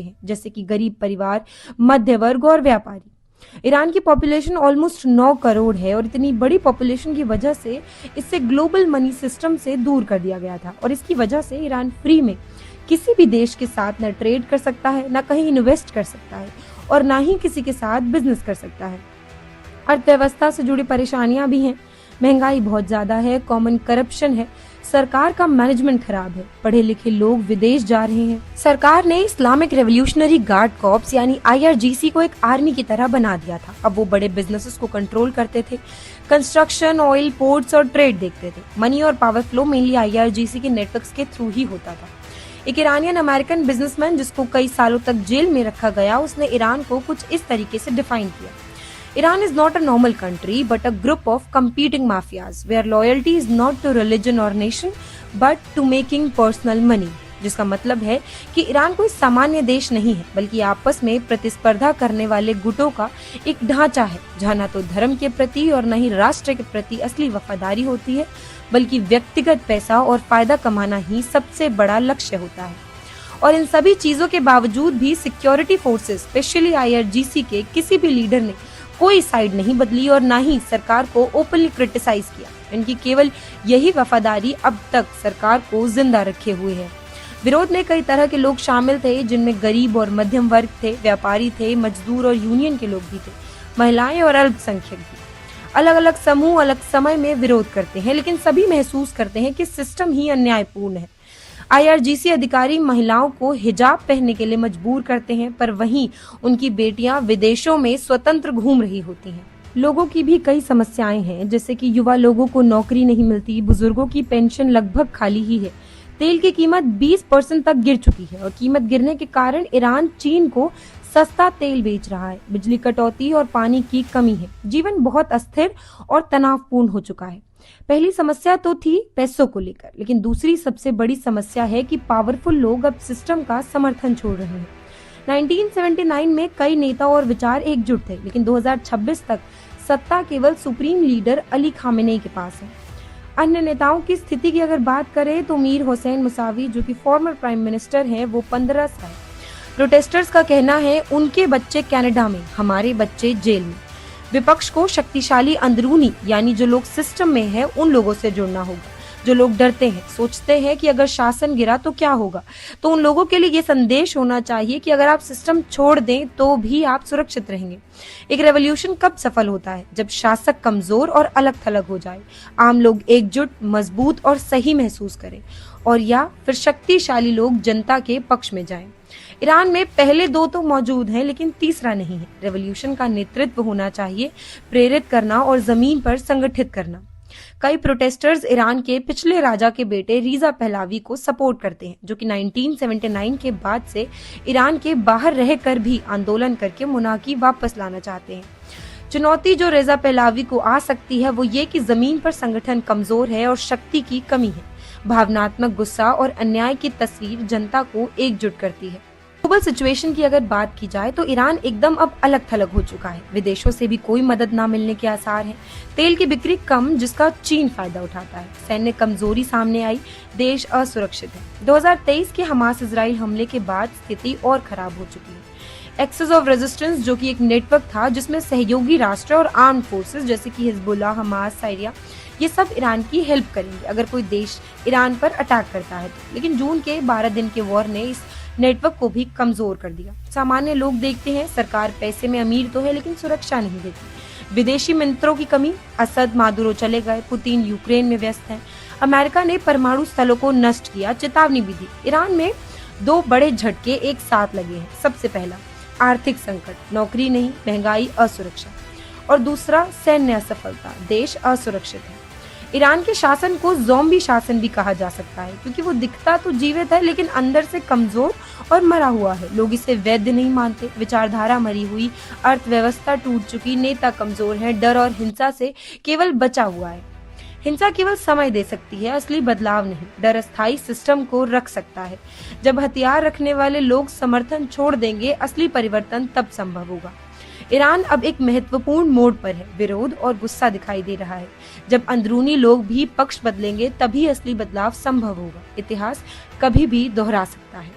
हैं, जैसे कि गरीब परिवार, मध्य वर्ग और व्यापारी। ईरान की पॉपुलेशन ऑलमोस्ट 9 करोड़ है और इतनी बड़ी पॉपुलेशन की वजह से इससे ग्लोबल मनी सिस्टम से दूर कर दिया गया था और इसकी वजह से ईरान फ्री में किसी भी देश के साथ न ट्रेड कर सकता है, न कहीं इन्वेस्ट कर सकता है और ना ही किसी के साथ बिजनेस कर सकता है। अर्थव्यवस्था से जुड़ी परेशानियां भी हैं, महंगाई बहुत ज्यादा है, कॉमन करप्शन है, सरकार का मैनेजमेंट खराब है, पढ़े लिखे लोग विदेश जा रहे हैं। सरकार ने इस्लामिक रेवोल्यूशनरी गार्ड कॉर्प्स यानी IRGC को एक आर्मी की तरह बना दिया था। अब वो बड़े बिजनेसेस को कंट्रोल करते थे, कंस्ट्रक्शन, ऑयल, पोर्ट्स और ट्रेड देखते थे। मनी और पावर फ्लो मेनली IRGC के नेटवर्क्स के थ्रू ही होता था। एक ईरानियन अमेरिकन बिजनेसमैन जिसको कई सालों तक जेल में रखा गया, उसने ईरान को कुछ इस तरीके से डिफाइन किया: Iran is not a normal country but a group of competing mafias where loyalty is not to religion or nation but to making personal money। जिसका मतलब है कि ईरान कोई सामान्य देश नहीं है बल्कि आपस में प्रतिस्पर्धा करने वाले गुटों का एक ढांचा है, जहाँ न तो धर्म के प्रति और न ही राष्ट्र के प्रति असली वफादारी होती है बल्कि व्यक्तिगत पैसा और फायदा कमाना ही सबसे बड़ा लक्ष्य होता है। और इन सभी चीजों के बावजूद भी सिक्योरिटी फोर्सेस, स्पेशली IRGC के किसी भी लीडर ने कोई साइड नहीं बदली और ना ही सरकार को ओपनली क्रिटिसाइज किया। इनकी केवल यही वफादारी अब तक सरकार को जिंदा रखे हुए है। विरोध में कई तरह के लोग शामिल थे, जिनमें गरीब और मध्यम वर्ग थे, व्यापारी थे, मजदूर और यूनियन के लोग भी थे, महिलाएं और अल्पसंख्यक भी। अलग अलग समूह अलग समय में विरोध करते हैं, लेकिन सभी महसूस करते हैं कि सिस्टम ही अन्यायपूर्ण है। IRGC अधिकारी महिलाओं को हिजाब पहनने के लिए मजबूर करते हैं, पर वहीं उनकी बेटियां विदेशों में स्वतंत्र घूम रही होती हैं। लोगों की भी कई समस्याएं हैं, जैसे कि युवा लोगों को नौकरी नहीं मिलती, बुजुर्गों की पेंशन लगभग खाली ही है, तेल की कीमत 20% तक गिर चुकी है और कीमत गिरने के कारण ईरान चीन को सस्ता तेल बेच रहा है, बिजली कटौती और पानी की कमी है, जीवन बहुत अस्थिर और तनावपूर्ण हो चुका है। पहली समस्या तो थी पैसों को लेकर, लेकिन दूसरी सबसे बड़ी समस्या है कि पावरफुल लोग अब सिस्टम का समर्थन छोड़ रहे हैं। 1979 में कई नेता और विचार एकजुट थे, लेकिन 2026 तक सत्ता केवल सुप्रीम लीडर अली खामेनेई के पास है। अन्य नेताओं की स्थिति की अगर बात करें तो मीर हुसैन मुसावी, जो कि फॉर्मर प्राइम मिनिस्टर हैं, वो 15 साल। प्रोटेस्टर्स का कहना है उनके बच्चे कनाडा में, हमारे बच्चे जेल में। विपक्ष को शक्तिशाली अंदरूनी यानी जो लोग सिस्टम में है उन लोगों से जुड़ना होगा। जो लोग डरते हैं, सोचते हैं कि अगर शासन गिरा तो क्या होगा, तो उन लोगों के लिए ये संदेश होना चाहिए कि अगर आप सिस्टम छोड़ दें तो भी आप सुरक्षित रहेंगे। एक रेवोल्यूशन कब सफल होता है? जब शासक कमजोर और अलग थलग हो जाए, आम लोग एकजुट, मजबूत और सही महसूस करें, और या फिर शक्तिशाली लोग जनता के पक्ष में जाएं। ईरान में पहले दो तो मौजूद हैं, लेकिन तीसरा नहीं है। रेवोल्यूशन का नेतृत्व होना चाहिए, प्रेरित करना और जमीन पर संगठित करना। कई प्रोटेस्टर्स ईरान के पिछले राजा के बेटे रिजा पहलावी को सपोर्ट करते हैं, जो कि 1979 के बाद से ईरान के बाहर रहकर भी आंदोलन करके मोनार्की वापस लाना चाहते हैं। चुनौती जो रेजा पहलावी को आ सकती है वो ये कि जमीन पर संगठन कमजोर है और शक्ति की कमी है। भावनात्मक गुस्सा और अन्याय की तस्वीर जनता को एकजुट करती है। ग्लोबल सिचुएशन की अगर बात की जाए तो ईरान एकदम अब अलग थलग हो चुका है। विदेशों से भी कोई मदद ना मिलने के आसार हैं। तेल की बिक्री कम, जिसका चीन फायदा उठाता है। सैन्य कमजोरी सामने आई, देश असुरक्षित है। 2023 के हमास इजराइल हमले के बाद स्थिति और खराब हो चुकी है। एक्सेस ऑफ रेजिस्टेंस, जो कि एक नेटवर्क था जिसमें सहयोगी राष्ट्र और आर्म्ड फोर्सेस जैसे कि हिजबुल्लाह, हमास, सीरिया, ये सब ईरान की हेल्प करेंगे अगर कोई देश ईरान पर अटैक करता है तो। लेकिन जून के 12 दिन के वॉर ने इस नेटवर्क को भी कमजोर कर दिया। सामान्य लोग देखते हैं सरकार पैसे में अमीर तो है लेकिन सुरक्षा नहीं देती। विदेशी मित्रों की कमी, असद मादुरो चले गए, पुतिन यूक्रेन में व्यस्त हैं, अमेरिका ने परमाणु स्थलों को नष्ट किया, चेतावनी भी दी। ईरान में 2 बड़े झटके एक साथ लगे हैं। सबसे पहला आर्थिक संकट, नौकरी नहीं, महंगाई, असुरक्षा, और दूसरा सैन्य असफलता, देश असुरक्षित है। ईरान के शासन को ज़ॉम्बी शासन भी कहा जा सकता है, क्योंकि वो दिखता तो जीवित है लेकिन अंदर से कमजोर और मरा हुआ है। लोग इसे वैध नहीं मानते, विचारधारा मरी हुई, अर्थव्यवस्था टूट चुकी, नेता कमजोर है, डर और हिंसा से केवल बचा हुआ है। हिंसा केवल समय दे सकती है, असली बदलाव नहीं। डर अस्थायी सिस्टम को रख सकता है। जब हथियार रखने वाले लोग समर्थन छोड़ देंगे, असली परिवर्तन तब संभव होगा। ईरान अब एक महत्वपूर्ण मोड़ पर है। विरोध और गुस्सा दिखाई दे रहा है। जब अंदरूनी लोग भी पक्ष बदलेंगे तभी असली बदलाव संभव होगा। इतिहास कभी भी दोहरा सकता है।